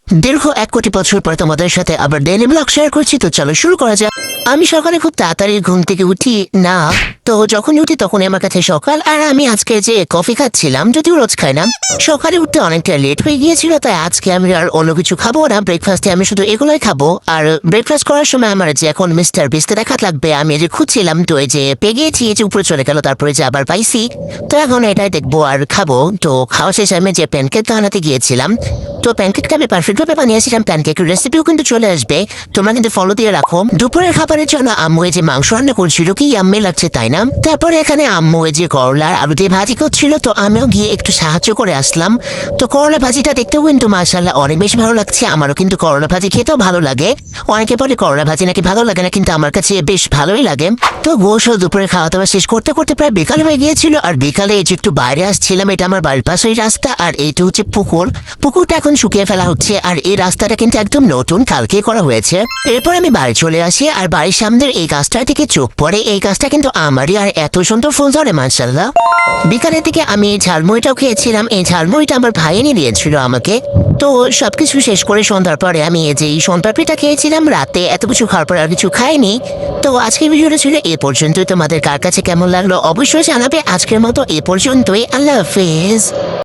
দীর্ঘ 1 কোটি বছর পর তোমাদের সাথে আবার ডেইলি ব্লগ শেয়ার করছি, তো চলো শুরু করা যাক। আমি সকালে খুব তাড়াতাড়ি ঘুম থেকে উঠি না, তো যখন উঠি তখন আমার কাছে সকাল। আর আমি আজকে যে কফি খাচ্ছিলাম, যদিও রোজ খাই না, সকালে উঠতে অনেকটা লেট হয়ে গিয়েছিল, তাই আজকে আমি আর অন্য কিছু খাবো না। ব্রেকফাস্টে আমি শুধু এগুলোই খাবো। আর ব্রেকফাস্ট করার সময় আমার যে এখন মিস্টার বিস্তে দেখা লাগবে, আমি এই যে খুঁজছিলাম, তো এই যে পেয়ে গিয়েছি, এই যে উপরে চলে গেল, তারপরে যে আবার পাইছি, তো এখন এটাই দেখবো আর খাবো। তো খাওয়া শেষে আমি যে প্যানকেক বানাতে গিয়েছিলাম, তো প্যানকেকটা আমি পারফেক্টভাবে বানিয়েছিলাম। প্যানকেকের রেসিপিও কিন্তু চলে আসবে, তোমরা কিন্তু ফলো দিয়ে রাখো। দুপুরের খাবারের জন্য আম্মু এই যে মাংস রান্না করছিল, কি ইয়াম্মি লাগছে তাই না? তারপরে এখানে আম্মু এই যে করলার আলু দিয়ে ভাজি করছিল, তো আমিও গিয়ে একটু সাহায্য করে আসলাম। তো করলা ভাজিটা দেখতেও কিন্তু মাশাআল্লাহ অনেক বেশি ভালো লাগছে। আমারও কিন্তু করলা ভাজি খেতেও ভালো লাগে। অনেকে বলে করলা ভাজি নাকি ভালো লাগে না, কিন্তু আমার কাছে বেশ ভালোই লাগে। তো গোসল দুপুরের খাওয়া দাওয়া শেষ করতে করতে প্রায় বিকাল হয়ে গিয়েছিল। আর বিকালে এই যে একটু বাইরে আসছিলাম, এটা আমার বাড়ির পাশেই রাস্তা, আর এইটা হচ্ছে পুকুর। পুকুরটা এখন শুকিয়ে ফেলা হচ্ছে, আর এই রাস্তাটা কিন্তু একদম নতুন, কালকে করা হয়েছে। এরপর আমি বাড়ি চলে আসি, আর বাড়ির সামনের এই গাছটার দিকে চোখ পড়ে। এই গাছটা কিন্তু আমারই, আর এত সুন্দর ফুল ধরে মাশাআল্লাহ। বিকালের দিকে আমি এই ঝালমুড়িটাও খেয়েছিলাম। এই ঝালমুড়িটা আমার ভাই এনে দিয়েছিল আমাকে। তো সবকিছু শেষ করে সন্ধ্যার পরে আমি এই যে এই সন্ধ্যাপিঠা খেয়েছিলাম। রাতে এত কিছু খাওয়ার পর আর কিছু খাইনি। তো আজকের ভিডিওটা ছিল এ পর্যন্তই। তোমাদের কার কাছে কেমন লাগলো অবশ্যই জানাবে। আজকের মতো এ পর্যন্তই, আল্লাহ হাফেজ।